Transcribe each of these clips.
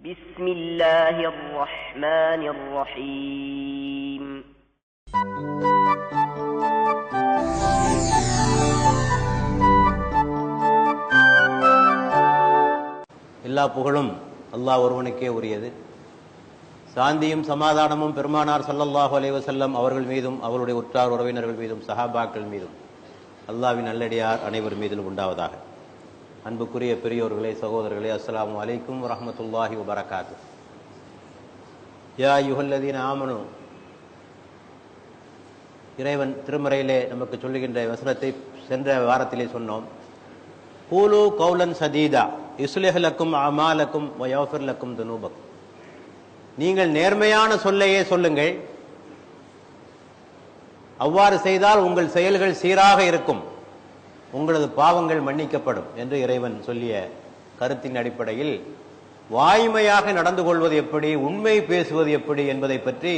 بسم الله الرحمن الرحيم எல்லா புகழும் அல்லாஹ் ஒருவனுக்கே உரியது. சாந்தியும் சமாதானமும் பெருமானார் ஸல்லல்லாஹு அலைஹி வஸல்லம் அவர்கள் மீதும் அவருடைய உற்றார் உறவினர்கள் மீதும் சஹாபாக்கள் மீதும் அல்லாஹ்வின் நல்லடியார் அனைவர் மீதிலும் உண்டாவதாக. அன்புக்குரிய பெரியோர்களே, சகோதரர்களே, அஸ்ஸலாமு அலைக்கும் வரஹ்மத்துல்லாஹி வபரகாத்துஹு. யா அய்யுஹல்லதீன ஆமனு, இறைவன் திருமறையிலே நமக்கு சொல்லுகின்ற வசனத்தை சென்ற வாரத்திலே சொன்னோம். கூலு கௌலன் சதீதா யுஸ்லிஹ் லக்கும் அமாலக்கும் வ யஃபிர் லக்கும் துனூபக்கும். நீங்கள் நேர்மையான சொல்லையே சொல்லுங்கள், அவ்வாறு செய்தால் உங்கள் செயல்கள் சீராக இருக்கும், உங்களது பாவங்கள் மன்னிக்கப்படும் என்று இறைவன் சொல்லிய கருத்தின் அடிப்படையில் வாய்மையாக நடந்து கொள்வது எப்படி, உண்மை பேசுவது எப்படி என்பதை பற்றி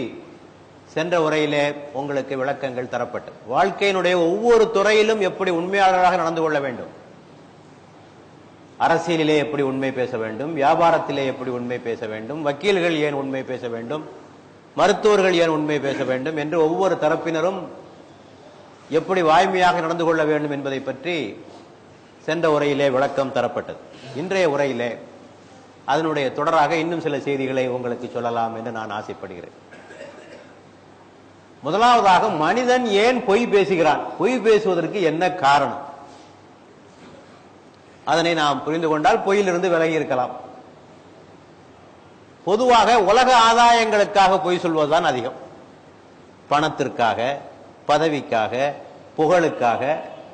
சென்ற உரையிலே உங்களுக்கு விளக்கங்கள் தரப்பட்டது. வாழ்க்கையினுடைய ஒவ்வொரு துறையிலும் எப்படி உண்மையாளராக நடந்து கொள்ள வேண்டும், அரசியலிலே எப்படி உண்மை பேச வேண்டும், வியாபாரத்திலே எப்படி உண்மை பேச வேண்டும், வக்கீல்கள் ஏன் உண்மை பேச வேண்டும், மருத்துவர்கள் ஏன் உண்மை பேச வேண்டும் என்று ஒவ்வொரு தரப்பினரும் எப்படி வாய்மையாக நடந்து கொள்ள வேண்டும் என்பதை பற்றி சென்ற உரையிலே விளக்கம் தரப்பட்டது. இன்றைய உரையிலே அதனுடைய தொடராக இன்னும் சில செய்திகளை உங்களுக்கு சொல்லலாம் என்று நான் ஆசைப்படுகிறேன். முதலாவதாக, மனிதன் ஏன் பொய் பேசுகிறான், பொய் பேசுவதற்கு என்ன காரணம், அதனை நாம் புரிந்து கொண்டால் பொய்யிலிருந்து விலகி இருக்கலாம். பொதுவாக உலக ஆதாயங்களுக்காக பொய் சொல்வதுதான் அதிகம். பணத்திற்காக, பதவிக்காக, புகழுக்காக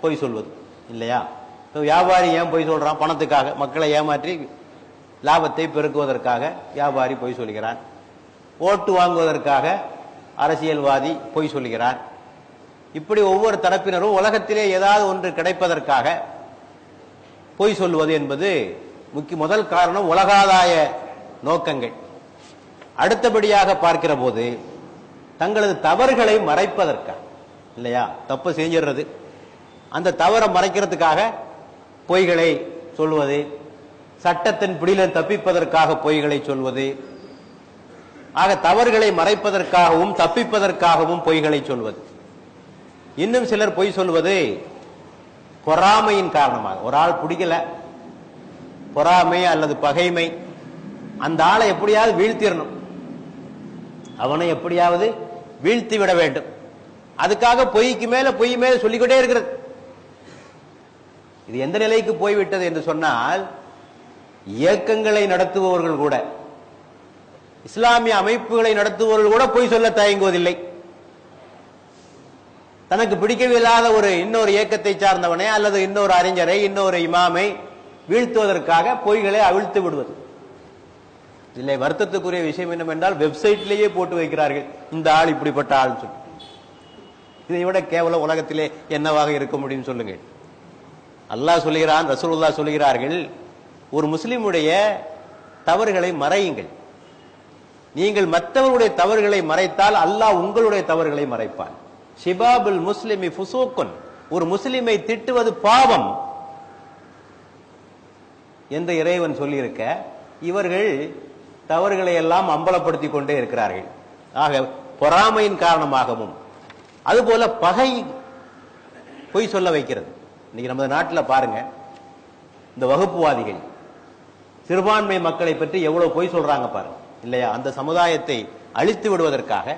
பொய் சொல்வது இல்லையா? வியாபாரி ஏன் பொய் சொல்றான்? பணத்துக்காக, மக்களை ஏமாற்றி லாபத்தை பெருக்குவதற்காக வியாபாரி பொய் சொல்கிறான். ஓட்டு வாங்குவதற்காக அரசியல்வாதி பொய் சொல்கிறான். இப்படி ஒவ்வொரு தரப்பினரும் உலகத்திலே ஏதாவது ஒன்று கிடைப்பதற்காக பொய் சொல்வது என்பது முதல் காரணம் உலகாதாய நோக்கங்கள். அடுத்தபடியாக பார்க்கிற போது தங்களது தவறுகளை மறைப்பதற்காக இல்லையா, தப்பு செஞ்சிடுறது, அந்த தவறை மறைக்கிறதுக்காக பொய்களை சொல்வது, சட்டத்தின் பிடியில் தப்பிப்பதற்காக பொய்களை சொல்வது, ஆக தவறுகளை மறைப்பதற்காகவும் தப்பிப்பதற்காகவும் பொய்களை சொல்வது. இன்னும் சிலர் பொய் சொல்வது பொறாமையின் காரணமாக. ஒரு ஆள் பிடிக்கல, பொறாமை அல்லது பகைமை, அந்த ஆளை எப்படியாவது வீழ்த்திடணும், அவனை எப்படியாவது வீழ்த்தி விட வேண்டும், அதுக்காக பொய்க்கு மேல பொய் மேல சொல்லிக்கொண்டே இருக்கிறது. இது எந்த நிலைக்கு போய்விட்டது என்று சொன்னால், இயக்கங்களை நடத்துபவர்கள் கூட, இஸ்லாமிய அமைப்புகளை நடத்துபவர்கள் கூட பொய் சொல்ல தயங்குவதில்லை. தனக்கு பிடிக்கவில்லாத இன்னொரு இயக்கத்தை சார்ந்தவனை அல்லது இன்னொரு அறிஞரை, இன்னொரு இமாமை வீழ்த்துவதற்காக பொய்களை அவிழ்த்து விடுவது. இதிலே வருத்தத்துக்குரிய விஷயம் என்னவென்றால், வெப்சைட்லேயே போட்டு வைக்கிறார்கள், இந்த ஆள் இப்படிப்பட்ட ஆள் சொல்லி. இதை விட கேவலம் உலகத்திலே என்னவாக இருக்க முடியும் சொல்லுங்கள்? அல்லாஹ் சொல்கிறான், ரசூலுல்லாஹ் சொல்கிறார்கள், ஒரு முஸ்லிமுடைய தவறுகளை மறையுங்கள். நீங்கள் மற்றவருடைய தவறுகளை மறைத்தால் அல்லாஹ் உங்களுடைய தவறுகளை மறைப்பான். ஷிபாபுல் முஸ்லிமி ஃபுசூக்குன், ஒரு முஸ்லிமை திட்டுவது பாவம் என்று இறைவன் சொல்லியிருக்க, இவர்கள் தவறுகளை எல்லாம் அம்பலப்படுத்திக் கொண்டே இருக்கிறார்கள். ஆக பொறாமையின் காரணமாகவும், அதுபோல பகை பொய் சொல்ல வைக்கிறது. இன்னைக்கு நம்ம நாட்டில் பாருங்க, இந்த வகுப்புவாதிகள் சிறுபான்மை மக்களை பற்றி எவ்வளவு பொய் சொல்றாங்க பாருங்க இல்லையா? அந்த சமுதாயத்தை அழித்து விடுவதற்காக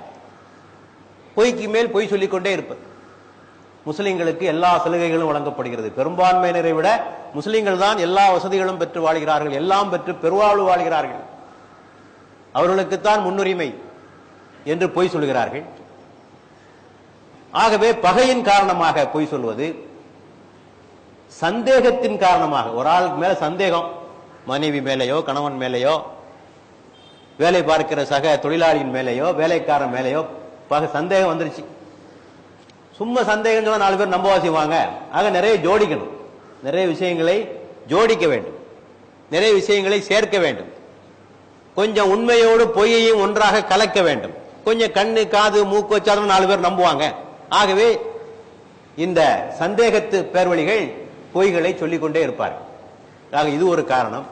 பொய்க்கு மேல் பொய் சொல்லிக்கொண்டே இருப்பது. முஸ்லிம்களுக்கு எல்லா சலுகைகளும் வழங்கப்படுகிறது, பெரும்பான்மையினரை விட முஸ்லிம்கள் தான் எல்லா வசதிகளும் பெற்று வாழ்கிறார்கள், எல்லாம் பெற்று பெருவாழ்வு வாழ்கிறார்கள், அவர்களுக்குத்தான் முன்னுரிமை என்று பொய் சொல்கிறார்கள். ஆகவே பகையின் காரணமாக பொய் சொல்வது, சந்தேகத்தின் காரணமாக, ஒரு ஆளுக்கு மேல சந்தேகம், மனைவி மேலேயோ, கணவன் மேலேயோ, வேலை பார்க்கிற சக தொழிலாளியின் மேலேயோ, வேலைக்காரன் மேலேயோ சந்தேகம் வந்துருச்சு. சும்மா சந்தேகம் சொன்னா 4 பேர் நம்பவாசி வாங்க. ஆக நிறைய ஜோடிக்கணும், நிறைய விஷயங்களை ஜோடிக்க வேண்டும், நிறைய விஷயங்களை சேர்க்க வேண்டும், கொஞ்சம் உண்மையோடு பொய்யையும் ஒன்றாக கலக்க வேண்டும், கொஞ்சம் கண்ணு காது மூக்கு வச்சாலும் 4 பேர் நம்புவாங்க. ஆகவே இந்த சந்தேகத்து பேர்வழிகள் பொய்களை சொல்லிக்கொண்டே இருப்பார்கள். ஆக இது ஒரு காரணம்.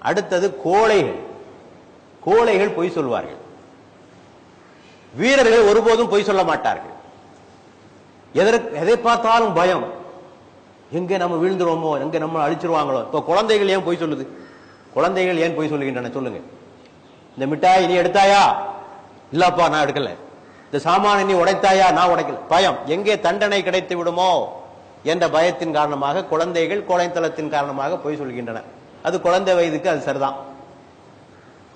அடுத்தது கோழைகள். கோழைகள் பொய் சொல்வார்கள். வீரர்கள் ஒருபோதும் பொய் சொல்ல மாட்டார்கள். எதை பார்த்தாலும் பயம், எங்க நம்ம வீழ்ந்துருவோமோ, எங்க நம்ம அழிச்சிருவாங்களோ. இப்ப குழந்தைகள் ஏன் பொய் சொல்லுது? குழந்தைகள் ஏன் பொய் சொல்லுகின்றன சொல்லுங்க? இந்த மிட்டாய் நீ எடுத்தாயா? இல்லப்பா நான் எடுக்கல. இந்த சாமான நீ உடைத்தாயா? நான் உடைக்கல. பயம், எங்கே தண்டனை கிடைத்து விடுமோ என்ற பயத்தின் காரணமாக குழந்தைகள் கோழைத்தனத்தின் காரணமாக பொய் சொல்கின்றன. அது குழந்தை வயதுக்கு அது சரிதான்.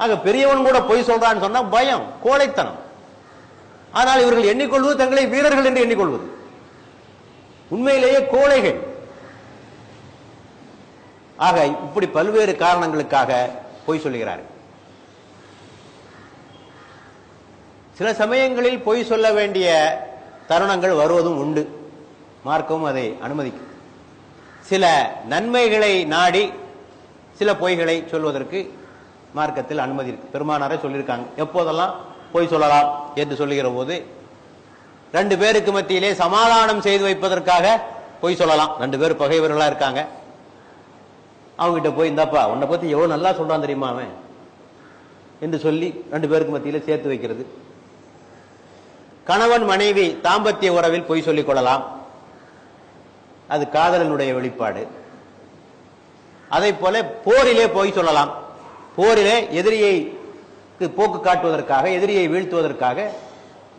ஆக பெரியவன் கூட பொய் சொல்றான்னு சொன்னா பயம், கோழைத்தனம். ஆனால் இவர்கள் எண்ணிக்கொள்வது தங்களை வீரர்கள் என்று எண்ணிக்கொள்வது. உண்மையிலேயே கோழைகள். ஆக இப்படி பல்வேறு காரணங்களுக்காக பொய் சொல்லுகிறார்கள். சில சமயங்களில் பொய் சொல்ல வேண்டிய தருணங்கள் வருவதும் உண்டு. மார்க்கவும் அதை அனுமதிக்கும். சில நன்மைகளை நாடி சில பொய்களை சொல்வதற்கு மார்க்கத்தில் அனுமதி இருக்கு. பெருமானாரே சொல்லியிருக்காங்க, எப்போதெல்லாம் பொய் சொல்லலாம் என்று சொல்லுகிற போது, 2 பேருக்கு மத்தியிலே சமாதானம் செய்து வைப்பதற்காக பொய் சொல்லலாம். 2 பேர் பகைவர்களா இருக்காங்க, அவங்ககிட்ட போய் இந்தாப்பா உன்னை பத்தி எவ்வளவு நல்லா சொல்றான் தெரியுமா அவன் என்று சொல்லி 2 பேருக்கு மத்தியிலே சேர்த்து வைக்கிறது. கணவன் மனைவி தாம்பத்திய உறவில் பொய் சொல்லிக் கொள்ளலாம், அது காதலனுடைய வெளிப்பாடு. அதை போல போரிலே பொய் சொல்லலாம். போரிலே எதிரியை போக்கு காட்டுவதற்காக, எதிரியை வீழ்த்துவதற்காக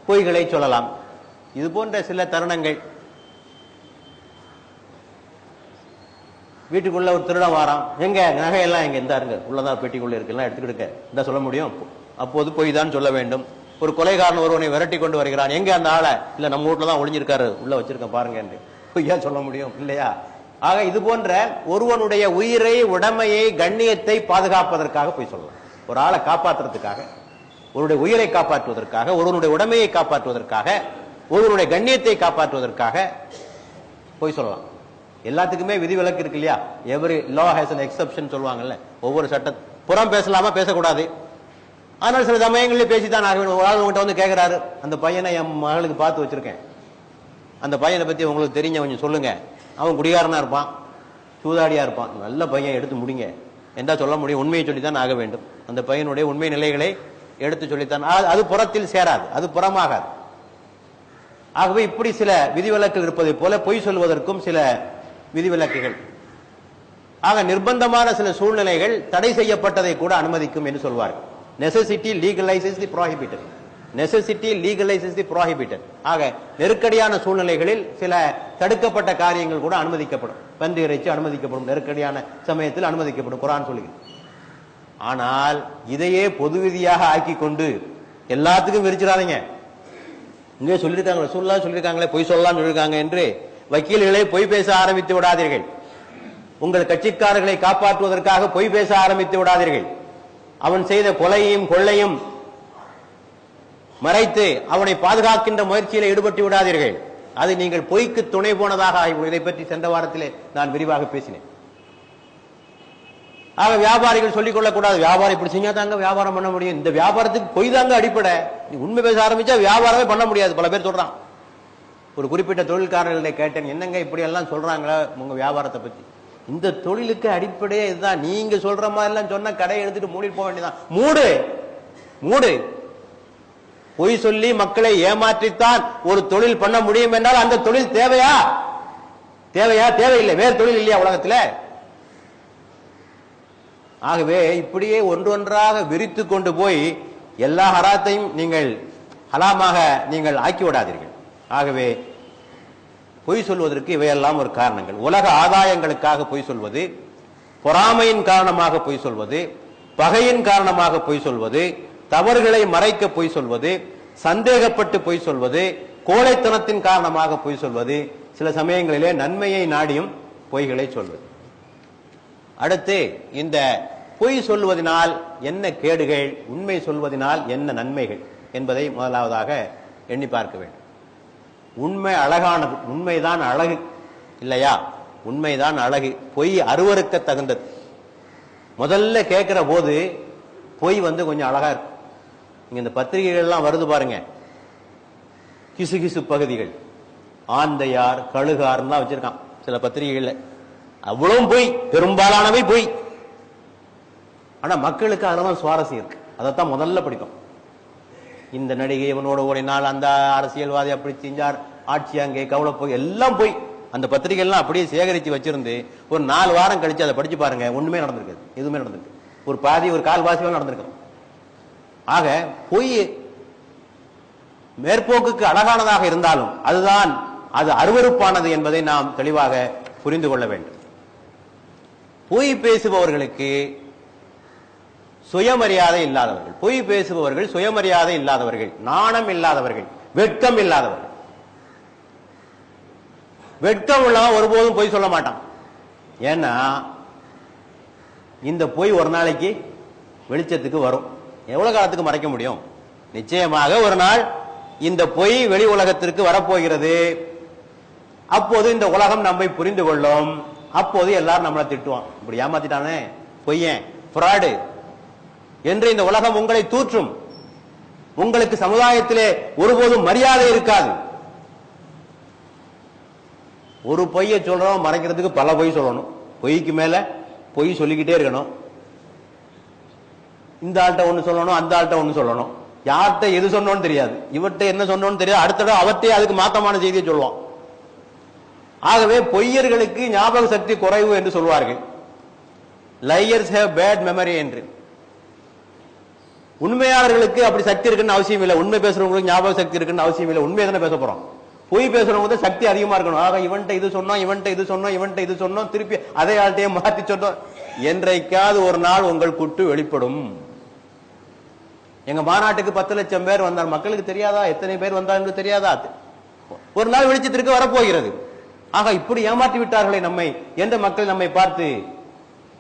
பொய்களை சொல்லலாம். இது போன்ற சில தருணங்கள். வீட்டுக்குள்ள ஒரு திருடன் வாரான், எங்க நகையெல்லாம் எங்க இந்த இருங்க உள்ளதான் பெட்டிக்குள்ள இருக்குல்லாம் எடுத்துக்கிடுக்க இந்த சொல்ல முடியும். அப்போது பொய் தான் சொல்ல வேண்டும். ஒரு கொலைகாரன் ஒருவனை விரட்டி கொண்டு வருகிறான், எங்க அந்த ஆளை? இல்ல நம்ம வீட்டுல தான் ஒளிஞ்சிருக்காரு, உள்ள வச்சிருக்கேன் பாருங்க என்று பொய்யா சொல்ல முடியும் இல்லையா? ஆக இது போன்ற ஒருவனுடைய உயிரை, உடைமையை, கண்ணியத்தை பாதுகாப்பதற்காக பொய் சொல்லலாம். ஒரு ஆளை காப்பாற்றுறதுக்காக, ஒருவருடைய உயிரை காப்பாற்றுவதற்காக, ஒருவனுடைய உடைமையை காப்பாற்றுவதற்காக, ஒருவனுடைய கண்ணியத்தை காப்பாற்றுவதற்காக பொய் சொல்லலாம். எல்லாத்துக்குமே விதிவிலக்கு இருக்கு இல்லையா? Every law has an exception சொல்லுவாங்கல்ல. ஒவ்வொரு சட்ட புறம் பேசலாமா, பேசக்கூடாது. ஆனால் சில சமயங்களில் பேசித்தான் ஆக வேண்டும். ஒரு ஆள் உங்கள்கிட்ட வந்து கேட்கிறாரு, அந்த பையனை என் மகளுக்கு பார்த்து வச்சிருக்கேன், அந்த பையனை பத்தி உங்களுக்கு தெரிஞ்ச கொஞ்சம் சொல்லுங்க. அவன் குடிகாரனா இருப்பான், சூதாடியா இருப்பான், நல்ல பையன், எடுத்து முடிங்க என்றா சொல்ல முடியும். உண்மையை சொல்லித்தான் ஆக வேண்டும். அந்த பையனுடைய உண்மை நிலைகளை எடுத்து சொல்லித்தான். அது புறத்தில் சேராது, அது புறமாகாது. ஆகவே இப்படி சில விதிவிலக்குகள் இருப்பதை போல பொய் சொல்வதற்கும் சில விதிவிலக்குகள். ஆக நிர்பந்தமான சில சூழ்நிலைகள் தடை செய்யப்பட்டதை கூட அனுமதிக்கும் என்று சொல்வார்கள். நெசசிட்டி லீகலைசஸ் தி ப்ரோஹிபிட்டட். நெசசிட்டி லீகலைசஸ் தி ப்ரோஹிபிட்டட். ஆக நெருக்கடியான சூழ்நிலைகளில் சில தடுக்கப்பட்ட காரியங்கள் கூட அனுமதிக்கப்படும். பன்றி இறைச்சி அனுமதிக்கப்படும், நெருக்கடியான சமயத்தில் அனுமதிக்கப்படும், குர்ஆன் சொல்லுகிறது. ஆனால் இதையே பொது விதியாக ஆக்கி கொண்டு எல்லாத்துக்கும் விரிச்சிடாதீங்க. இங்கே சொல்லியிருக்காங்க, ரசூலுல்லாஹ் சொல்லியிருக்காங்களே பொய் சொல்லலாம் சொல்லியிருக்காங்க என்று வக்கீல்களை பொய் பேச ஆரம்பித்து விடாதீர்கள். உங்கள் கட்சிக்காரர்களை காப்பாற்றுவதற்காக பொய் பேச ஆரம்பித்து விடாதீர்கள். அவன் செய்த கொலையையும் கொள்ளையும் மறைத்து அவனை பாதுகாக்கின்ற முயற்சியில் ஈடுபட்டு விடாதீர்கள். அது நீங்கள் பொய்க்கு துணை போனதாக ஆகிவிடும். இதை பற்றி சென்ற வாரத்திலே நான் விரிவாக பேசினேன். ஆக வியாபாரிகள் சொல்லிக் கொள்ளக்கூடாது, வியாபாரம் இப்படி செஞ்சா தாங்க வியாபாரம் பண்ண முடியும், இந்த வியாபாரத்துக்கு பொய் தாங்க அடிப்படை, நீ உண்மை பேச ஆரம்பிச்சா வியாபாரமே பண்ண முடியாது. பல பேர் சொல்றான். ஒரு குறிப்பிட்ட தொழில்காரர்களை கேட்டேன், என்னங்க இப்படி எல்லாம் சொல்றாங்களா உங்க வியாபாரத்தை பத்தி? இந்த தொழிலுக்கு அடிப்படையே இதுதான், நீங்க சொல்ற மாதிரி எல்லாம் சொன்னா கடையை எடுத்துட்டு மூடிட்டு போக வேண்டியதான். மூடு மூடு. பொய் சொல்லி மக்களை ஏமாற்றித்தான் ஒரு தொழில் பண்ண முடியும் என்றால் அந்த தொழில் தேவையா? தேவையில்லை. வேறு தொழில் இல்லையா உலகத்தில்? ஆகவே இப்படியே ஒன்றொன்றாக விரித்து கொண்டு போய் எல்லா ஹராத்தையும் நீங்கள் ஹலாமாக நீங்கள் ஆக்கி விடாதீர்கள். ஆகவே பொய் சொல்வதற்கு இவையெல்லாம் ஒரு காரணங்கள். உலக ஆதாயங்களுக்காக பொய் சொல்வது, பொறாமையின் காரணமாக பொய் சொல்வது, பகையின் காரணமாக பொய் சொல்வது, தவறுகளை மறைக்க பொய் சொல்வது, சந்தேகப்பட்டு பொய் சொல்வது, கோழைத்தனத்தின் காரணமாக பொய் சொல்வது, சில சமயங்களிலே நன்மையை நாடியும் பொய்களை சொல்வது. அடுத்து இந்த பொய் சொல்வதனால் என்ன கேடுகள், உண்மை சொல்வதனால் என்ன நன்மைகள் என்பதை முதலாவதாக எண்ணி பார்க்க வேண்டும். உண்மை அழகானது, உண்மைதான் அழகு இல்லையா? உண்மைதான் அழகு. பொய் அருவருக்க தகுந்தது. முதல்ல கேட்கிற போது பொய் கொஞ்சம் அழகா இருக்கு. இங்க இந்த பத்திரிகைகள் எல்லாம் வருது பாருங்க, கிசு பகுதிகள், ஆந்தையார் கழுகார்லாம் வச்சிருக்கான் சில பத்திரிகைகள்ல. அவ்வளவும் பொய், பெரும்பாலானவை பொய். ஆனா மக்களுக்கு அதெல்லாம் சுவாரஸ்யம் இருக்கு. அதைத்தான் முதல்ல படிக்கும். இந்த நடிகை இவனோட ஓடினால், அந்த அரசியல்வாதி அப்படி செஞ்சார், ஆட்சி அங்கே கவலை போய் எல்லாம் போய் அந்த பத்திரிகை எல்லாம் அப்படியே சேகரித்து வச்சிருந்து ஒரு 4 வாரம் கழிச்சு அதை படிச்சு பாருங்க, ஒண்ணுமே நடந்திருக்காது, எதுவுமே நடந்திருக்கு. ஒரு பாதி ஒரு கால்வாசி நடந்திருக்கு. ஆக பொய் மேற்போக்குக்கு அழகானதாக இருந்தாலும் அதுதான் அது அருவருப்பானது என்பதை நாம் தெளிவாக புரிந்து கொள்ள வேண்டும். பொய் பேசுபவர்களுக்கு சுயமரியாதை இல்லாதவர்கள், பொய் பேசுபவர்கள் சுயமரியாதை இல்லாதவர்கள், நாணம் இல்லாதவர்கள், வெட்கம் இல்லாதவர்கள். வெட்கம் உள்ளவன் ஒருபோதும் பொய் சொல்ல மாட்டான். ஏன்னா இந்த பொய் ஒரு நாளைக்கு வெளிச்சத்துக்கு வரும். எவ்வளவு காலத்துக்கு மறைக்க முடியும்? நிச்சயமாக ஒரு நாள் இந்த பொய் வெளி உலகத்திற்கு வரப்போகிறது. அப்போது இந்த உலகம் நம்மை புரிந்து கொள்ளும். அப்போது எல்லாரும் நம்மளை திட்டுவான், இப்படி ஏமாத்திட்டானே, பொய்யன், ஃப்ராடு என்று இந்த உலகம் உங்களை தூற்றும். உங்களுக்கு சமுதாயத்திலே ஒருபோதும் மரியாதை இருக்காது. ஒரு பொய்யை சொல்றோம், மறைக்கிறதுக்கு பல பொய் சொல்லணும். பொய்க்கு மேல பொய் சொல்லிக்கிட்டே இருக்கணும். இந்த ஆள்கிட்ட ஒண்ணு சொல்லணும், அந்த ஆள்கிட்ட ஒண்ணு சொல்லணும். யார்கிட்ட எது சொன்னோன்னு தெரியாது, இவர்கிட்ட என்ன சொன்னோன்னு தெரியாது. அடுத்த அவர்கிட்ட அதுக்கு மாத்தமான செய்தியை சொல்லுவான். ஆகவே பொய்யர்களுக்கு ஞாபக சக்தி குறைவு என்று சொல்வார்கள். லையர்ஸ் ஹேவ் பேட் மெமரி என்று. உண்மையாளர்களுக்கு அப்படி சக்தி இருக்குன்னு அவசியம் இல்லை. உண்மை பேசுறவங்களுக்கு ஞாபக சக்தி இருக்குன்னு அவசியம் இல்லை. உண்மையை தானே பேச போறோம். பொய் பேசுறவங்க சக்தி அதிகமா இருக்கணும். ஆக இவன்ட்ட இது சொன்னோம், இவன்ட்ட இது சொன்னோம், இவன்ட்ட இது சொன்னோம், திருப்பி அதே ஆள்கிட்டயே மாத்தி சொன்னோம். என்றைக்காவது ஒரு நாள் உங்கள் குட்டு வெளிப்படும். எங்க மாநாட்டுக்கு 10 லட்சம் பேர் வந்தார். மக்களுக்கு தெரியாதா எத்தனை பேர் வந்தார் தெரியாதா? ஒரு நாள் வெளிச்சத்திற்கு வரப்போகிறது. ஆக இப்படி ஏமாற்றி விட்டார்களே நம்மை என்ற மக்கள் நம்மை பார்த்து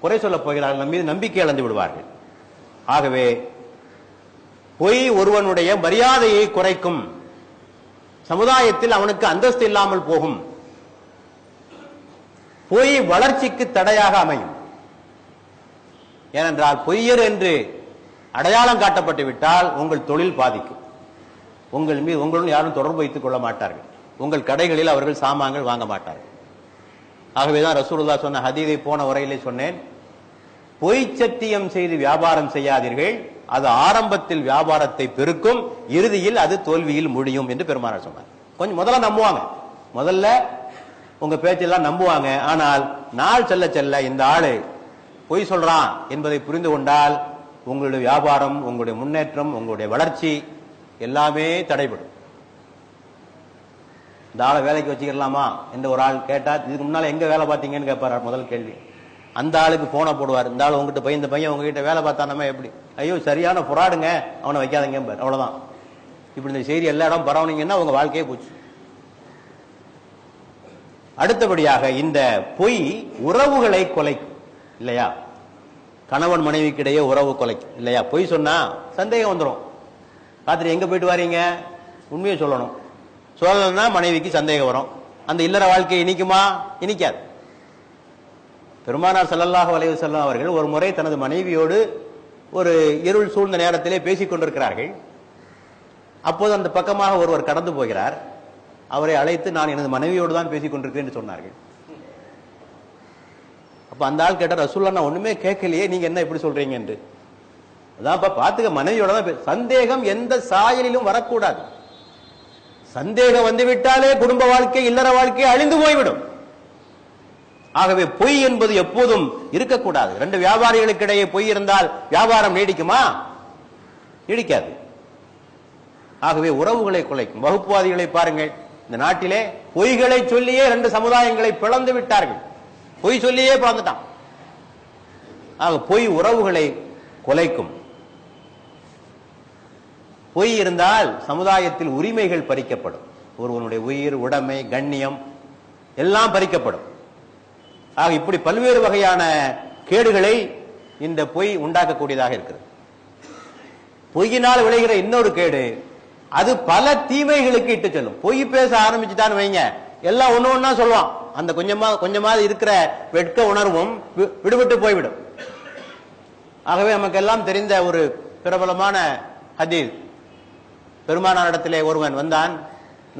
குறை சொல்ல போகிறார்கள், நம் மீது நம்பிக்கை இழந்து விடுவார்கள். ஆகவே பொய் ஒருவனுடைய மரியாதையை குறைக்கும், சமுதாயத்தில் அவனுக்கு அந்தஸ்து இல்லாமல் போகும், பொய் வளர்ச்சிக்கு தடையாக அமையும். ஏனென்றால் பொய்யர் என்று அடையாளம் காட்டப்பட்டு விட்டால் உங்கள் தொழில் பாதிக்கும். உங்கள் மீது உங்களுடன் யாரும் தொடர்பு வைத்துக் கொள்ள மாட்டார்கள். உங்கள் கடைகளில் அவர்கள் சாமான்கள் வாங்க மாட்டார்கள். ஆகவேதான் ரசூலுல்லாஹ் சொன்ன ஹதீஸை போன உரையிலே சொன்னேன், பொய் சத்தியம் செய்து வியாபாரம் செய்யாதீர்கள், அது ஆரம்பத்தில் வியாபாரத்தை பெருக்கும், இறுதியில் அது தோல்வியில் முடியும் என்று பெருமானார் சொன்னார். கொஞ்சம் முதல்ல நம்புவாங்க, முதல்ல உங்க பேச்செல்லாம் நம்புவாங்க. ஆனால் நாள் செல்ல செல்ல இந்த ஆளு பொய் சொல்றான் என்பதை புரிந்து கொண்டால் உங்களுடைய வியாபாரம், உங்களுடைய முன்னேற்றம், உங்களுடைய வளர்ச்சி எல்லாமே தடைபடும். இந்த ஆளை வேலைக்கு வச்சுக்கலாமா என்று ஒரு ஆள் கேட்டா, இதுக்கு முன்னால எங்க வேலை பார்த்தீங்கன்னு கேட்பாரு முதல் கேள்வி. அந்த ஆளுக்கு போன போடுவார், இந்த ஆள் உங்ககிட்ட இந்த பையன் உங்ககிட்ட வேலை பார்த்தானமே எப்படி, ஐயோ சரியான புறாடுங்க, அவனை வைக்காதீங்க, அவ்வளவுதான். இப்படி இந்த செய்தி எல்லா இடம் பரவனீங்கன்னா உங்க வாழ்க்கையே போச்சு. அடுத்தபடியாக இந்த பொய் உறவுகளை குலைக்கும் இல்லையா? கணவன் மனைவிக்கிடையே உறவு குலைக்கும் இல்லையா? பொய் சொன்னா சந்தேகம் வந்துடும். ராத்திரி எங்க போயிட்டு வாரீங்க, உண்மையை சொல்லணும். சொல்லணும்னா மனைவிக்கு சந்தேகம் வரும். அந்த இல்லற வாழ்க்கை இனிக்குமா? இனிக்காது. பெருமானார் ஸல்லல்லாஹு அலைஹி வஸல்லம் அவர்கள் ஒரு முறை தனது மனைவியோடு ஒரு இருள் சூழ்ந்த நேரத்திலே பேசிக் கொண்டிருக்கிறார்கள். அப்போது அந்த பக்கமாக ஒருவர் கடந்து போகிறார். அவரை அழைத்து, நான் எனது மனைவியோடு தான் பேசிக் கொண்டிருக்கிறேன் என்று சொன்னார்கள். அப்ப அந்த ஆள் கேட்டார், ரசூலுல்லாஹ் நான் ஒண்ணுமே கேட்கலையே, நீங்க என்ன இப்படி சொல்றீங்க என்று. அதான் பாத்துக்க, மனைவியோட தான். சந்தேகம் எந்த சாயலிலும் வரக்கூடாது. சந்தேகம் வந்துவிட்டாலே குடும்ப வாழ்க்கை, இல்லற வாழ்க்கை அழிந்து போய்விடும். ஆகவே பொய் என்பது எப்போதும் இருக்கக்கூடாது. 2 வியாபாரிகளுக்கு இடையே பொய் இருந்தால் வியாபாரம் நீடிக்குமா? நீடிக்காது. ஆகவே உறவுகளை குலைக்கும். வகுப்புவாதிகளை பாருங்கள், இந்த நாட்டிலே பொய்களை சொல்லியே 2 சமுதாயங்களை பிளந்து விட்டார்கள். பொய் சொல்லியே பிளந்துட்டான். ஆக பொய் உறவுகளை குலைக்கும். பொய் இருந்தால் சமுதாயத்தில் உரிமைகள் பறிக்கப்படும். ஒருவனுடைய உயிர், உடைமை, கண்ணியம் எல்லாம் பறிக்கப்படும். ஆக இப்படி பல்வேறு வகையான கேடுகளை இந்த பொய் உண்டாக்கக்கூடியதாக இருக்கிறது. பொய்யினால் விளைகிற இன்னொரு கேடு, அது பல தீமைகளுக்கு இட்டு செல்லும். பொய் பேச ஆரம்பிச்சுட்டான்னு வைங்க, எல்லாம் ஒண்ணு ஒண்ணா சொல்லுவான். அந்த கொஞ்சமாவது இருக்கிற வெட்க உணர்வும் விடுபட்டு போய்விடும். ஆகவே நமக்கு எல்லாம் தெரிந்த ஒரு பிரபலமான ஹதீஸ், பெருமானாரிடத்திலே ஒருவன் வந்தான்,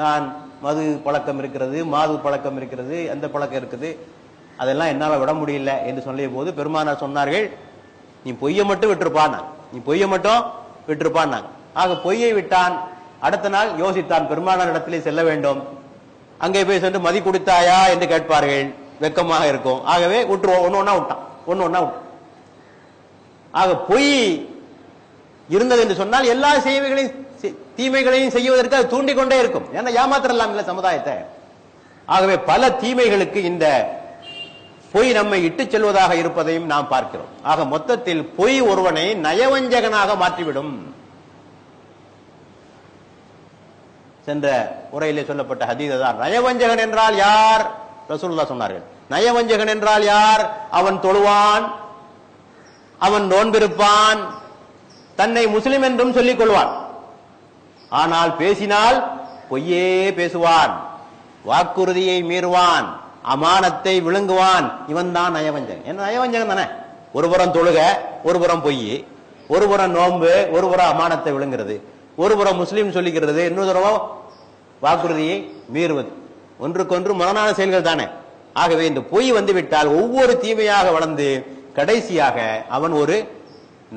நான் மது பழக்கம் இருக்கிறது, மாது பழக்கம் இருக்கிறது, அந்த பழக்கம் இருக்குது, அதெல்லாம் என்னால் விட முடியல என்று சொல்லிய போது பெருமானார் சொன்னார்கள், நீ பொய்யை மட்டும் விட்டுருப்பான், நீ பொய்யை மட்டும் விட்டுருப்பான். ஆக பொய்யை விட்டான். அடுத்த நாள் யோசித்தான், பெருமானார் இடத்திலே செல்ல வேண்டும். அங்கே போய் சென்று மதி கொடுத்தாயா என்று கேட்பார்கள், வெக்கமாக இருக்கும். ஆகவே விட்டுருவோம், ஒன்னு ஒன்னா விட்டான், ஒன்னு ஒன்னா விட்டான். ஆக பொய் இருந்தது என்று சொன்னால் எல்லா சேவைகளையும் தீமைகளையும் செய்வதற்கு அது தூண்டிக்கொண்டே இருக்கும். ஏன்னா ஏமாத்திரலாம் இல்ல சமுதாயத்தை. ஆகவே பல தீமைகளுக்கு இந்த பொய் நம்மை இட்டு செல்வதாக இருப்பதையும் நாம் பார்க்கிறோம். ஆக மொத்தத்தில் பொய் ஒருவனை நயவஞ்சகனாக மாற்றிவிடும். சென்ற உரையிலே சொல்லப்பட்ட ஹதீஸ் தான். நயவஞ்சகன் என்றால் யார்? ரசூலுல்லாஹ் சொன்னார்கள். நயவஞ்சகன் என்றால் யார்? அவன் தொழுவான், அவன் நோன்பிருப்பான், தன்னை முஸ்லிம் என்றும் சொல்லிக் கொள்வான். ஆனால் பேசினால் பொய்யே பேசுவான், வாக்குறுதியை மீறுவான், அமானத்தை விழுங்குவான். இவன் தான் நயவஞ்சகன். என்ன நயவஞ்சகன் தானே? ஒரு புறம் தொழுக, ஒரு புறம் பொய், ஒரு புறம் நோன்பு, ஒரு புறம் அமானத்தை விழுங்குறது, ஒரு புறம் முஸ்லீம் சொல்லிக்கிறது, இன்னொரு தடவை வாக்குறுதியை மீறுவது. ஒன்றுக்கொன்று முரணான செயல்கள் தானே. ஆகவே இந்த பொய் வந்துவிட்டால் ஒவ்வொரு தீமையாக வளர்ந்து கடைசியாக அவன் ஒரு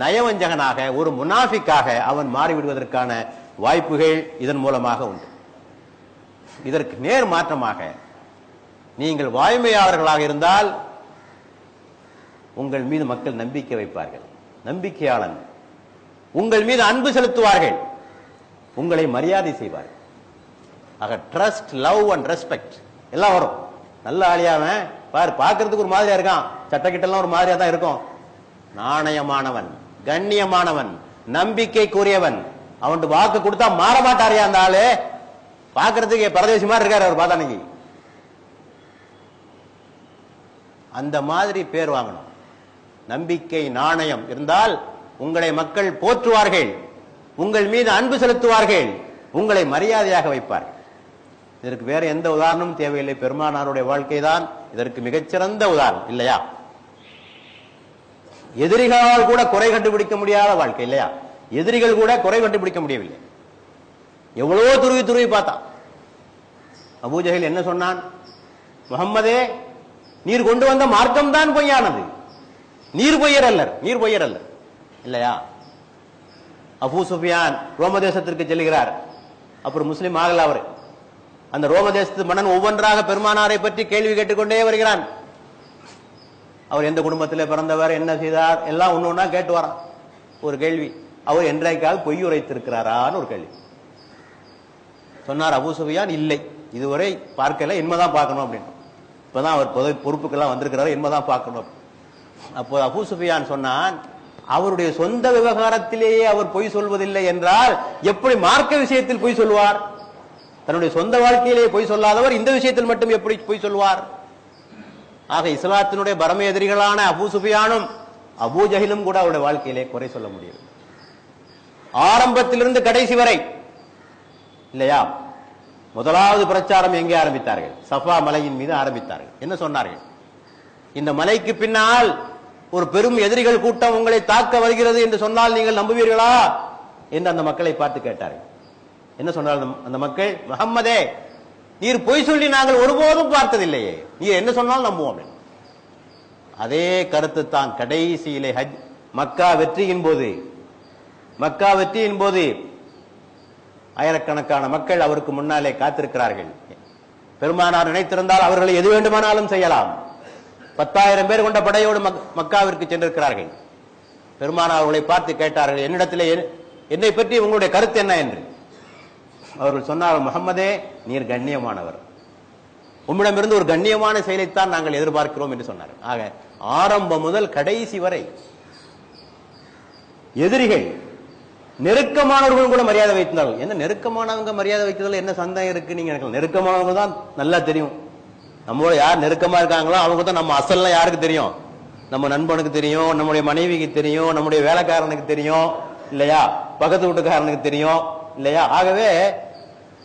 நயவஞ்சகனாக, ஒரு முனாஃபிக்காக அவன் மாறிவிடுவதற்கான வாய்ப்புகள் இதன் மூலமாக உண்டு. இதற்கு நேர் மாற்றமாக நீங்கள் வாய்மையாளர்களாக இருந்தால் உங்கள் மீது மக்கள் நம்பிக்கை வைப்பார்கள். நம்பிக்கையாளன் உங்கள் மீது அன்பு செலுத்துவார்கள், உங்களை மரியாதை செய்வார்கள். ஆக ட்ரஸ்ட், லவ் அண்ட் ரெஸ்பெக்ட் எல்லாம் வரும். நல்ல ஆளியாவ பாரு, பார்க்கறதுக்கு ஒரு மாதிரியா இருக்கான், சட்டக்கிட்டெல்லாம் ஒரு மாதிரியா தான் இருக்கும். நாணயமானவன், கண்ணியமானவன், நம்பிக்கைக்குரியவன், அவன் வாக்கு கொடுத்தா மாற மாட்டாரியா அந்த ஆளு. பார்க்கறதுக்கு பரதேசி மாதிரி இருக்காரு அவர் பார்த்தானி. அந்த மாதிரி பேர் வாங்கணும். நம்பிக்கை, நாணயம் இருந்தால் உங்களை மக்கள் போற்றுவார்கள், உங்கள் மீது அன்பு செலுத்துவார்கள், உங்களை மரியாதையாக வைப்பார்கள். இதற்கு வேற எந்த உதாரணமும் தேவையில்லை. பெருமானாருடைய வாழ்க்கை தான் இதற்கு மிகச்சிறந்த உதாரணம் இல்லையா? எதிரிகளால் கூட குறை கண்டுபிடிக்க முடியாத வாழ்க்கை இல்லையா? எதிரிகள் கூட குறை கண்டுபிடிக்க முடியவில்லை. எவ்வளவோ துருவி துருவி பார்த்தான். அபூஜஹல் என்ன சொன்னான்? முஹம்மதே, நீர் கொண்டு வந்த மார்க்கம் தான் பொய்யானது, நீர் பொய்யர் அல்லர், நீர் பொய்யர் அல்லர் இல்லையா? அபூ சுஃபியான் ரோம தேசத்திற்கு செல்கிறார். அப்புறம் முஸ்லிம் ஆகல அவர். அந்த ரோம தேசத்து மன்னன் ஒவ்வொன்றாக பெருமானாரை பற்றி கேள்வி கேட்டுக்கொண்டே வருகிறான். அவர் எந்த குடும்பத்தில் பிறந்தவர், என்ன செய்தார், எல்லாம் ஒண்ணு ஒண்ணா கேட்டு வரான். ஒரு கேள்வி, அவர் என்றைக்காவது பொய் உரைத்திருக்கிறாரான்னு ஒரு கேள்வி சொன்னார். அபூ சுஃபியான் இல்லை, இதுவரை பார்க்கல, இனிமேதான் பார்க்கணும் அப்படின்னு. இப்பதான் அவர் பொறுப்புக்கெல்லாம் வந்திருக்கிறார், இனிமேதான் பார்க்கணும். அப்போ அபூ சுஃபியான் சொன்னான், அவருடைய சொந்த விவகாரத்திலேயே அவர் பொய் சொல்வதில்லை என்றால் எப்படி மார்க்க விஷயத்தில் பொய் சொல்வார்? தன்னுடைய சொந்த வாழ்க்கையிலேயே பொய் சொல்லாதவர் இந்த விஷயத்தில் மட்டும் எப்படி பொய் சொல்வார்? ஆக இஸ்லாத்தினுடைய பரம எதிரிகளான அபூ சுஃபியானும் அபூ ஜஹிலும் கூட அவருடைய வாழ்க்கையிலே குறை சொல்ல முடியும். ஆரம்பத்திலிருந்து கடைசி வரை இல்லையா? முதலாவது பிரச்சாரம் எங்கே ஆரம்பித்தார்கள்? சஃபா மலையின் மீது ஆரம்பித்தார்கள். என்ன சொன்னார்கள்? இந்த மலைக்கு பின்னால் ஒரு பெரும் எதிரிகள் கூட்டம் உங்களை தாக்க வருகிறது என்று சொன்னால் நீங்கள் நம்புவீர்களா என்று அந்த மக்களை பார்த்து கேட்டார்கள். என்ன சொன்னார்கள் அந்த மக்கள்? முஹம்மதே, நீர் பொய் சொல்லி நாங்கள் ஒருபோதும் பார்த்ததில்லையே, நீர் என்ன சொன்னாலும் நம்புவோம். அதே கருத்து தான் கடைசியிலே மக்கா வெற்றியின் போது ஆயிரக்கணக்கான மக்கள் அவருக்கு முன்னாலே காத்திருக்கிறார்கள். பெருமானார் நினைத்திருந்தால் அவர்களை எது வேண்டுமானாலும் செய்யலாம். 10,000 பேர் கொண்ட படையோடு மக்காவிற்கு சென்றிருக்கிறார்கள். பெருமானார் அவர்களை பார்த்து கேட்டார்கள், என்னிடத்திலே என்னை பற்றி உங்களுடைய கருத்து என்ன என்று. அவர்கள் சொன்னார்கள், முஹம்மதே, நீர் கண்ணியமானவர், உம்மிடமிருந்து ஒரு கண்ணியமான செயலைத்தான் நாங்கள் எதிர்பார்க்கிறோம் என்று சொன்னார். ஆக ஆரம்பம் முதல் கடைசி வரை எதிரிகள், நெருக்கமானவர்கள் கூட மரியாதை வைத்தார்கள். என்ன நெருக்கமானவங்க மரியாதை வைக்கிறதுல என்ன சந்தேகம் இருக்கு? நீங்க நெருக்கமானவங்க தான் நல்லா தெரியும். நம்மளோட யார் நெருக்கமா இருக்காங்களோ அவங்க தான் நம்ம அசல்லாம் யாருக்கு தெரியும்? நம்ம நண்பனுக்கு தெரியும், நம்முடைய மனைவிக்கு தெரியும், நம்முடைய வேலைக்காரனுக்கு தெரியும் இல்லையா? பக்கத்து வீட்டுக்காரனுக்கு தெரியும் இல்லையா? ஆகவே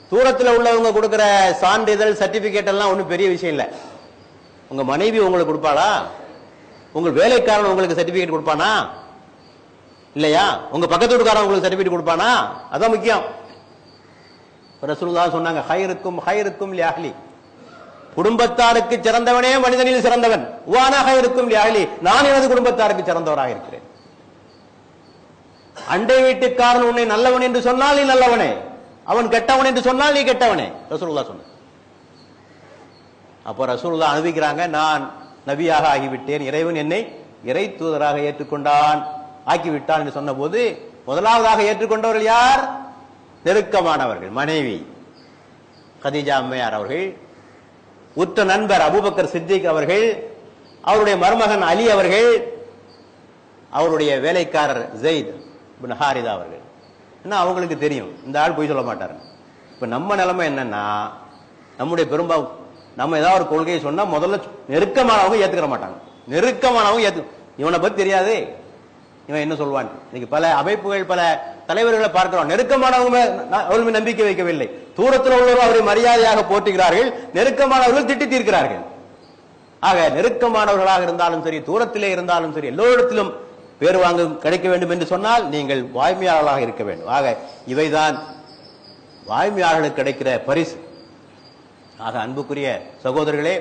தூரத்தில் உள்ளவங்க கொடுக்கிற சான்றிதழ், சர்டிபிகேட் எல்லாம் ஒன்றும் பெரிய விஷயம் இல்லை. உங்க மனைவி உங்களுக்கு கொடுப்பாளா? உங்க வேலைக்காரன் உங்களுக்கு சர்டிபிகேட் கொடுப்பானா இல்லையா? உங்க பக்கத்து வீட்டுக்காரன் உங்களுக்கு சர்டிபிகேட் கொடுப்பானா? அதான் முக்கியம். ரசூலுல்லாஹ் சொன்னாங்க, ஹைருக்கும் ஹைருக்கும் லிஅஹ்லி, குடும்பத்தாருக்கு சிறந்தவனே மனிதனில் சிறந்தவன். வானா ஹைருக்கும் லிஅஹ்லி, நான் எனது குடும்பத்தாருக்கு சிறந்தவராக இருக்கிறேன். அண்டை வீட்டுக்காரன் உன்னை நல்லவன் என்று சொன்னால் நீ நல்லவனே, அவன் கெட்டவன் என்று சொன்னால் நீ கெட்டவனே. ரசூலுல்லாஹ் சொன்னார். அப்ப ரசூலுல்லாஹ் அனுபவிக்கிறாங்க, நான் நபியாக ஆகிவிட்டேன், இறைவன் என்னை இறை தூதராக ஏற்றுக்கொண்டான், ஆக்கிவிட்டான் என்று சொன்ன போது முதலாவதாக ஏற்றுக்கொண்டவர்கள் யார்? நெருக்கமானவர்கள், மனைவி கதீஜா அம்மையார் அவர்கள், உற்ற நண்பர் அபூபக்கர் சித்திக் அவர்கள், அவருடைய மருமகன் அலி அவர்கள், அவருடைய வேலைக்காரர் ஜெயித் இப்னு ஹாரிதா அவர்கள். ஏன்னா அவங்களுக்கு தெரியும் இந்த ஆள் போய் சொல்ல மாட்டாரு. இப்ப நம்ம நிலைமை என்னன்னா, நம்முடைய பெரும்பாலும் நம்ம ஏதாவது ஒரு கொள்கையை சொன்னா முதல்ல நெருக்கமானவங்க ஏத்துக்கிற மாட்டாங்க. நெருக்கமானவங்க இவனை பத்தி தெரியாது, இவன் என்ன சொல்வான். இன்னைக்கு பல அமைப்புகள் பல தலைவர்களை பார்க்கிறோம், நெருக்கமானவங்க அவர்கள் நம்பிக்கை வைக்கவில்லை, தூரத்தில் உள்ளவர்கள் அவரை மரியாதையாக போற்றுகிறார்கள், நெருக்கமானவர்கள் திட்டி தீர்க்கிறார்கள். ஆக நெருக்கமானவர்களாக இருந்தாலும் சரி, தூரத்திலே இருந்தாலும் சரி, எல்லோரிடத்திலும் பேர் வாங்க கிடைக்க வேண்டும் என்று சொன்னால் நீங்கள் வாய்மையாளர்களாக இருக்க வேண்டும். ஆக இவைதான் வாய்மையாளர்களுக்கு கிடைக்கிற பரிசு. ஆக அன்புக்குரிய சகோதரர்களே,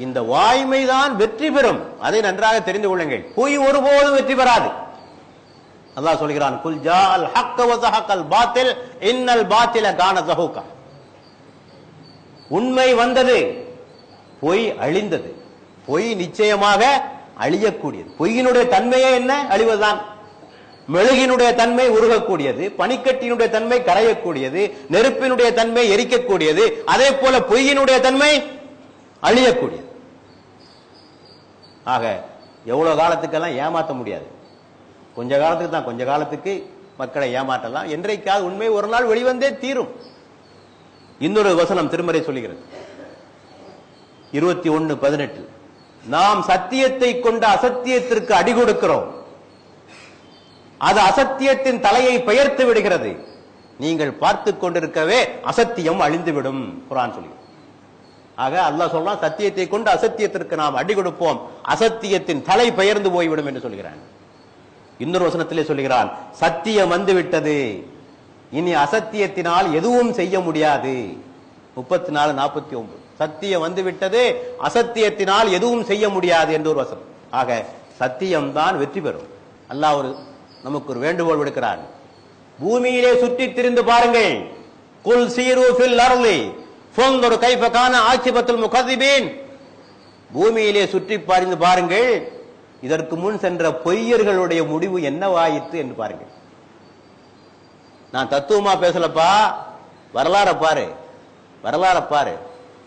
இந்த வாய்மைதான் வெற்றி பெறும், அதை நன்றாக தெரிந்து கொள்ளுங்கள். பொய் ஒருபோதும் வெற்றி பெறாது. அல்லாஹ் சொல்கிறான், குல் ஜாஅல் ஹக்க வ ஸஹகல் பாத்தில் இன்னல் பாத்தில கான ஸஹூகா. உண்மை வந்தது, பொய் அழிந்தது. பொய் நிச்சயமாக அழியக்கூடியது. பொய்யினுடைய தன்மையே என்ன? அழிவதுதான். மெழுகினுடைய தன்மை உருகக்கூடியது, பனிக்கட்டியினுடைய தன்மை கரையக்கூடியது, நெருப்பினுடைய தன்மை எரிக்கக்கூடியது, அதே போல பொய்யினுடைய தன்மை அழியக்கூடியது. ஆக எவ்வளவு காலத்துக்கெல்லாம் ஏமாற்ற முடியாது, கொஞ்ச காலத்துக்கு தான், கொஞ்ச காலத்துக்கு மக்களை ஏமாற்றலாம். என்றைக்காவது உண்மை ஒரு நாள் வெளிவந்தே தீரும். இன்னொரு வசனம் திருமறை சொல்லுகிறது, 21:18, நாம் சத்தியத்தை கொண்ட அசத்தியத்திற்கு அடி கொடுக்கிறோம், அது அசத்தியத்தின் தலையை பெயர்த்து விடுகிறது, நீங்கள் பார்த்து கொண்டிருக்கவே அசத்தியம் அழிந்துவிடும். குர்ஆன் சொல்லி. ஆக அல்லாஹ் சொல்றான், சத்தியத்தை கொண்டு அசத்தியத்திற்கு நாம் அடி கொடுப்போம், அசத்தியத்தின் தலை பெயர்ந்து போய்விடும் என்று சொல்கிறான். இன்னொரு வசனத்திலே சொல்கிறான், சத்தியம் வந்துவிட்டது, இனி அசத்தியத்தினால் எதுவும் செய்ய முடியாது. 34:49, சத்தியம் வந்துவிட்டது, அசத்தியத்தினால் எதுவும் செய்ய முடியாது என்று ஒரு வசனம். ஆக சத்தியம் தான் வெற்றி பெறும். அல்லாஹ் நமக்கு ஒரு வேண்டுகோள் விடுக்கிறார், பூமியிலே சுற்றி திரிந்து பாருங்கள். குல் சீரு ஃபில் அர்லி ஃபன்துரு கைஃப கான ஆகிபத்துல் முகذிபீன். பூமியிலே சுற்றி பார்ந்து பாருங்கள், இதற்கு முன் சென்ற பொய்யர்களுடைய முடிவு என்னவாயிற்று என்று பாருங்கள். நான் தத்துவமா பேசலப்பா, வரலாற பாரு, வரலாற பாரு.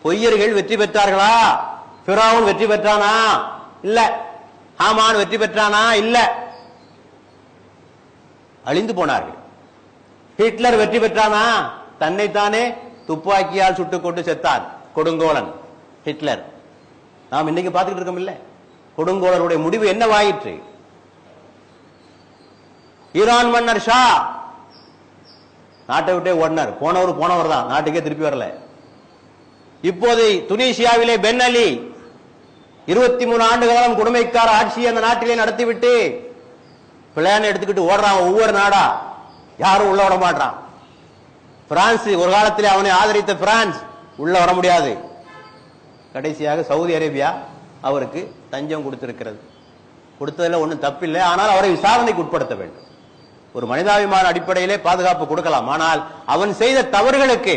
பொய்யர்கள் வெற்றி பெற்றார்களா? ஃபிரௌன் வெற்றி பெற்றானா? இல்ல. ஹாமான் வெற்றி பெற்றானா? இல்ல. அழிந்து போனார்கள். ஹிட்லர் வெற்றி பெற்றானா? தன்னைத்தானே துப்பாக்கியால் சுட்டுக் கொண்டு செத்தான், கொடுங்கோலன் ஹிட்லர். நாம் இன்னைக்கு பார்த்துக்கிட்டு இருக்கோம் இல்ல, கொடுங்கோலருடைய முடிவு என்னவாயிற்று? ஈரான் மன்னர் ஷா நாட்டை விட்டே ஓடினார், போனவர் தான், நாட்டுக்கே திருப்பி வரல. இப்போது துனிசியாவிலே பென் அலி 23 ஆண்டு காலம் கொடுமைக்கார ஆட்சியை அந்த நாட்டிலே நடத்திவிட்டு பிளான் எடுத்துக்கிட்டு ஓடுறான் ஒவ்வொரு நாடா, யாரும் உள்ள விட மாட்டான். பிரான்ஸ், ஒரு காலத்திலே அவனை ஆதரித்த பிரான்ஸ் உள்ள வர முடியாது. கடைசியாக சவுதி அரேபியா அவருக்கு தஞ்சம் கொடுத்திருக்கிறது. கொடுத்ததில் ஒன்றும் தப்பில்லை, ஆனால் அவரை விசாரணைக்கு உட்படுத்த வேண்டும். ஒரு மனிதாபிமான அடிப்படையிலே பாதுகாப்பு கொடுக்கலாம், ஆனால் அவன் செய்த தவறுகளுக்கு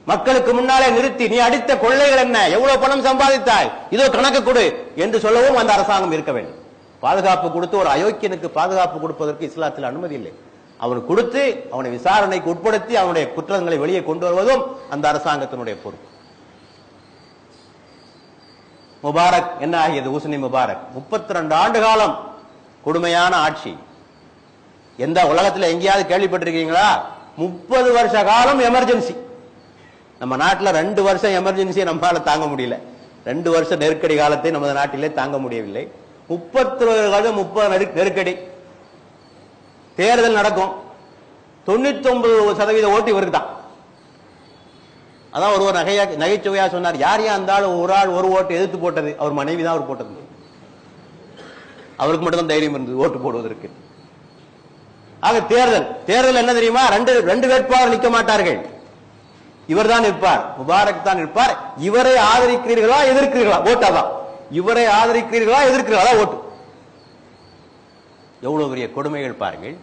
மக்களுக்கு முன்னாலே நிறுத்தி, நீ அடித்த கொள்ளைகள் என்ன, எவ்வளவு பணம் சம்பாதித்தாய், இதோ கணக்கு கொடு என்று சொல்லவும் அந்த அரசாங்கம் இருக்க வேண்டும். பாதுகாப்பு கொடுத்து ஒரு அயோக்கியனுக்கு பாதுகாப்பு கொடுப்பதற்கு இஸ்லாத்தில் அனுமதி இல்லை. அவன் கொடுத்து அவனை விசாரணைக்கு உட்படுத்தி அவனுடைய குற்றங்களை வெளியே கொண்டு வருவதும் அந்த அரசாங்கத்தினுடைய பொறுப்பு. முபாரக் என்ன ஆகியது? ஹுஸ்னி முபாரக் 32 ஆண்டு காலம் கொடுமையான ஆட்சி. எந்த உலகத்தில் எங்கேயாவது கேள்விப்பட்டிருக்கீங்களா? 30 வருஷ காலம் எமர்ஜென்சி. நம்ம நாட்டில் 2 வருஷம் எமர்ஜென்சியை நம்மளால தாங்க முடியல, 2 வருஷம் நெருக்கடி காலத்தை நமது நாட்டிலே தாங்க முடியவில்லை. 30 நெருக்கடி. தேர்தல் நடக்கும், 99% ஓட்டு இவருக்கு தான். அதான் ஒருவர் நகைச்சுவையா சொன்னார், யார் அந்த ஆள் ஒரு ஆள் ஒரு ஓட்டு எதிர்த்து போட்டது? அவர் மனைவி தான் அவர் போட்டது. அவருக்கு மட்டும்தான் தைரியம் இருந்தது ஓட்டு போடுவதற்கு. ஆக தேர்தல் என்ன தெரியுமா? ரெண்டு வேட்பாளர் நிற்க மாட்டார்கள், இவர் தான் நிற்பார், முபாரக் தான் நிற்பார். இவரை ஆதரிக்கிறீர்களா எதிர்க்கிறீர்களா? ஓட்டாதான். இவரை ஆதரிக்கிறீர்களா எதிர்க்கிறீர்களா? ஓட்டு. எவ்வளவு பெரிய கொடுமைகள் பாருங்கள்.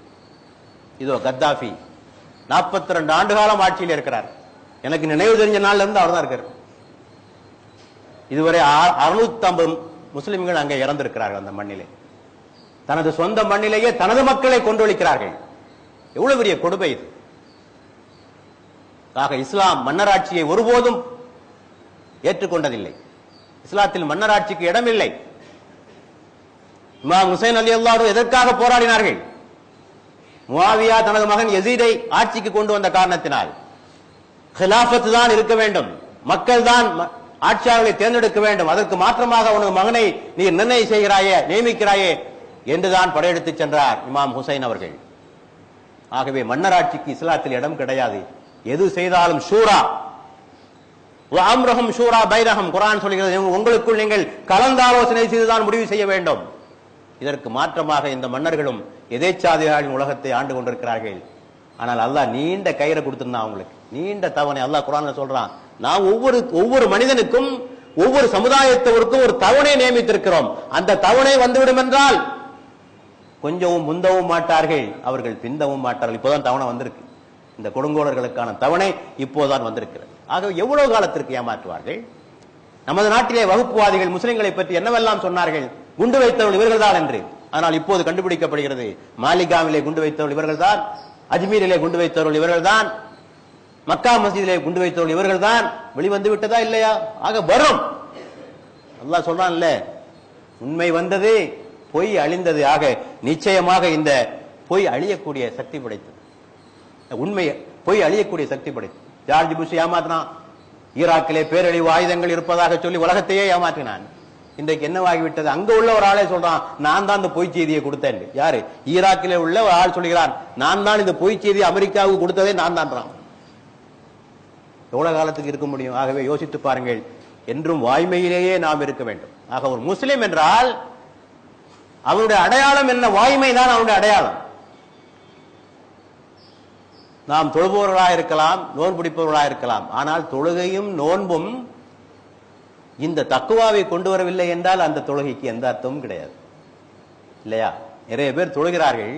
இதோ கத்தாஃபி 42 ஆண்டு காலம் ஆட்சியில் இருக்கிறார். எனக்கு நினைவு தெரிஞ்ச நாள்ல இருந்து அவர் தான் இருக்கார். இதுவரை 650 முஸ்லிம்கள் அங்கே இறந்திருக்கிறார்கள். அந்த மண்ணிலே, தனது சொந்த மண்ணிலேயே தனது மக்களை கொன்றொழிக்கிறார்கள். எவ்வளவு பெரிய கொடுமை இது. ஆக இஸ்லாம் மன்னராட்சியை ஒருபோதும் ஏற்றுக்கொண்டதில்லை. இஸ்லாத்தில் மன்னராட்சிக்கு இடமில்லை. இமாம் ஹுசைன் ரலியல்லாஹு அன்ஹு எதற்காக போராடினார்கள்? முஆவியா தனது மகன் யசீதை ஆட்சிக்கு கொண்டு வந்த காரணத்தினால் கிலாஃபத் தான் இருக்க வேண்டும், மக்கள் தான் ஆட்சியாளர்களை தேர்ந்தெடுக்க வேண்டும், அதற்கு மாற்றமாக உனது மகனை நீ நிர்ணயம் செய்கிறாயே, நியமிக்கிறாயே என்றுதான் படையெடுத்து சென்றார் இமாம் ஹுசைன் அவர்கள். ஆகவே மன்னராட்சிக்கு இஸ்லாத்தில் இடம் கிடையாது. எது செய்தாலும் ஷூரா வஅம்ருஹும் ஷூரா பைனஹும், குர்ஆன் சொல்கிறது, உங்களுக்குள் நீங்கள் கலந்தாலோசனை செய்துதான் முடிவு செய்ய வேண்டும். இதற்கு மாற்றமாக இந்த மன்னர்களும் எதேச்சாதிகாரிகளின் உலகத்தை ஆண்டு கொண்டிருக்கிறார்கள். ஆனால் அல்லாஹ் நீண்ட கயிறை கொடுத்திருந்தான், அவங்களுக்கு நீண்ட தவணை. அல்லாஹ் குர்ஆன்ல சொல்றான், நாம் ஒவ்வொரு மனிதனுக்கும் ஒவ்வொரு சமுதாயத்தவருக்கும் ஒரு தவணை நியமித்திருக்கிறோம். அந்த தவணை வந்துவிடும் என்றால் கொஞ்சமும் முந்தவும் மாட்டார்கள், அவர்கள் பிந்தவும் மாட்டார்கள். இப்போதான் தவணை வந்திருக்கு. இந்த கொடுங்கோலர்களுக்கான தவணை இப்போதான் வந்திருக்கிறது. ஆகவே எவ்வளவு காலத்திற்கு ஏமாற்றுவார்கள்? நமது நாட்டிலே வகுப்புவாதிகள் முஸ்லிம்களை பற்றி என்னவெல்லாம் சொன்னார்கள்? குண்டு வைத்தவர்கள் இவர்கள் தான் என்று. ஆனால் இப்போது கண்டுபிடிக்கப்படுகிறது, மாலிகாவிலே குண்டு வைத்தவர்கள் இவர்கள் தான், அஜ்மீரிலே குண்டு வைத்தவர்கள் இவர்கள் தான், மக்கா மஸ்ஜிதிலே குண்டு வைத்தவர்கள் இவர்கள் தான். வெளிவந்து விட்டதா இல்லையா? ஆக வரும். அல்லாஹ் சொல்றான்ல, உண்மை வந்தது, பொய் அழிந்தது. ஆக நிச்சயமாக இந்த பொய் அழியக்கூடிய சக்தி படைத்தது. உண்மை பொய் அழியக்கூடிய சக்தி படைத்தது. ஜார்ஜ் புஷ் ஏமாத்தினான், ஈராக்கிலே பேரழிவு ஆயுதங்கள் இருப்பதாக சொல்லி உலகத்தையே ஏமாற்றினான். இன்றைக்கு என்னவாகிவிட்டது? அங்க உள்ள ஒரு ஆளே சொல்றான், நான் தான் இந்த பொய் செய்தியை கொடுத்தேன். யாரு? ஈராக்கிலே உள்ள ஒரு ஆள் சொல்கிறான், நான் தான் இந்த பொய் செய்தியை அமெரிக்காவுக்கு கொடுத்ததே நான் தான். எவ்வளவு காலத்துக்கு இருக்க முடியும்? ஆகவே யோசித்து பாருங்கள். என்றும் வாய்மையிலேயே நாம் இருக்க வேண்டும். ஆக ஒரு முஸ்லிம் என்றால் அவனுடைய அடையாளம் என்ன? வாய்மை தான் அவனுடைய அடையாளம். நாம் தொழுபவர்களாக இருக்கலாம், நோன்பு பிடிப்பவர்களாக இருக்கலாம். ஆனால் தொழுகையும் நோன்பும் இந்த தக்குவாவை கொண்டு வரவில்லை என்றால் அந்த தொழுகைக்கு எந்த அர்த்தமும் கிடையாது, இல்லையா? நிறைய பேர் தொழுகிறார்கள்,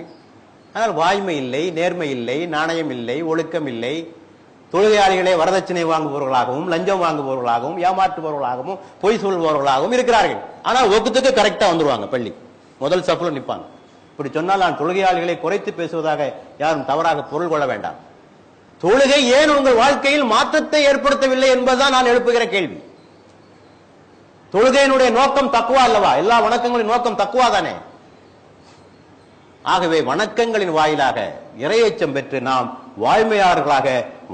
ஆனால் வாய்மை இல்லை, நேர்மை இல்லை, நாணயம் இல்லை, ஒழுக்கம் இல்லை. தொழுகையாளிகளே வரதட்சணை வாங்குபவர்களாகவும், லஞ்சம் வாங்குபவர்களாகவும், ஏமாற்றுபவர்களாகவும், பொய் சொல்பவர்களாகவும் இருக்கிறார்கள். ஆனால் ஒக்குத்துக்கு கரெக்டா வந்துருவாங்க, பள்ளி முதல் சஃப்ல நிற்பாங்க. இப்படி சொன்னால் நான் தொழுகையாளிகளை குறைத்து பேசுவதாக யாரும் தவறாக பொருள் கொள்ள வேண்டாம். தொழுகை ஏன் உங்கள் வாழ்க்கையில் மாற்றத்தை ஏற்படுத்தவில்லை என்பதுதான் நான் எழுப்புகிற கேள்வி. தொழுகையினுடைய நோக்கம் தக்குவா அல்லவா? எல்லா வணக்கங்களின் நோக்கம் தக்குவா தானே. ஆகவே வணக்கங்களின் வாயிலாக இறையச்சம் பெற்று நாம் வாய்மையாளர்களாக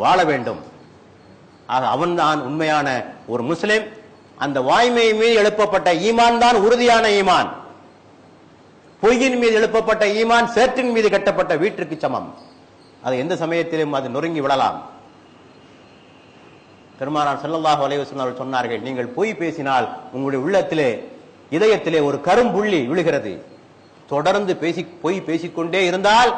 வாழ வேண்டும். ஆக அவன்தான் உண்மையான ஒரு முஸ்லிம். அந்த வாய்மை மீது எழுப்பப்பட்ட ஈமான் தான் உறுதியான ஈமான். பொய்யின் மீது எழுப்பப்பட்ட ஈமான் சேற்றின் மீது கட்டப்பட்ட வீட்டிற்கு சமம். அது எந்த சமயத்திலும் அது நொறுங்கி விடலாம். பெருமானார் ஸல்லல்லாஹு அலைஹி வஸல்லம் அவர்கள் சொன்னார்கள், நீங்கள் பொய் பேசினால் உங்களுடைய உள்ளத்திலே, இதயத்திலே ஒரு கரும்புள்ளி விழுகிறது. தொடர்ந்து பொய் பேசிக்கொண்டே இருந்தால்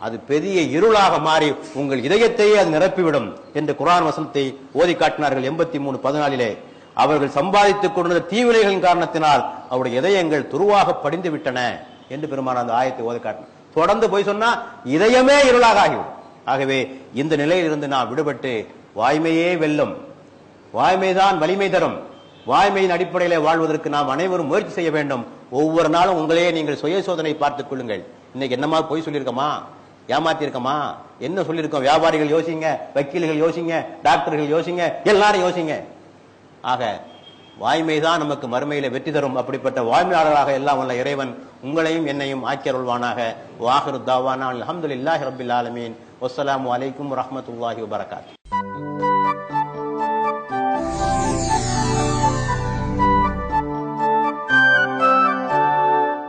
அது பெரிய இருளாக மாறி உங்கள் இதயத்தையே அது நிரப்பிவிடும் என்று குர்ஆன் வசனத்தை ஓதி காட்டினார்கள். 83:14 அவர்கள் சம்பாதித்துக் கொண்டிருந்த தீவினைகளின் காரணத்தினால் அவருடைய இதயங்கள் துருவாக படிந்து விட்டன என்று பெருமானார் அந்த ஆயத்தை ஓதி காட்டினார். தொடர்ந்து போய் சொன்னா இதயமே இருளாக ஆகிவிடும். ஆகவே இந்த நிலையில் இருந்து நாம் விடுபட்டு வாய்மையே வெல்லும், வாய்மைதான் வலிமை தரும். வாய்மையின் அடிப்படையில் வாழ்வதற்கு நாம் அனைவரும் முயற்சி செய்ய வேண்டும். ஒவ்வொரு நாளும் உங்களையே நீங்கள் சுய சோதனை பார்த்துக் கொள்ளுங்கள். இன்னைக்கு என்னமா பொய் சொல்லியிருக்கோமா, ஏமாத்தி இருக்கோமா, என்ன சொல்லியிருக்கோம்? வியாபாரிகள் யோசிங்க, வக்கீல்கள் யோசிங்க, டாக்டர்கள் யோசிங்க, எல்லாரும் யோசிங்க. ஆக வாய்மைதான் நமக்கு மறுமையில வெற்றி தரும். அப்படிப்பட்ட வாய்மையாளர்களாக எல்லாம் வல்ல இறைவன் உங்களையும் என்னையும் ஆக்கி அருள்வானாக. வாஹிரு தாவானா அல்ஹம்துலில்லாஹி ரப்பில் ஆலமீன். வஸ்ஸலாமு அலைக்கும் வரஹ்மத்துல்லாஹி வபரகாத்துஹு.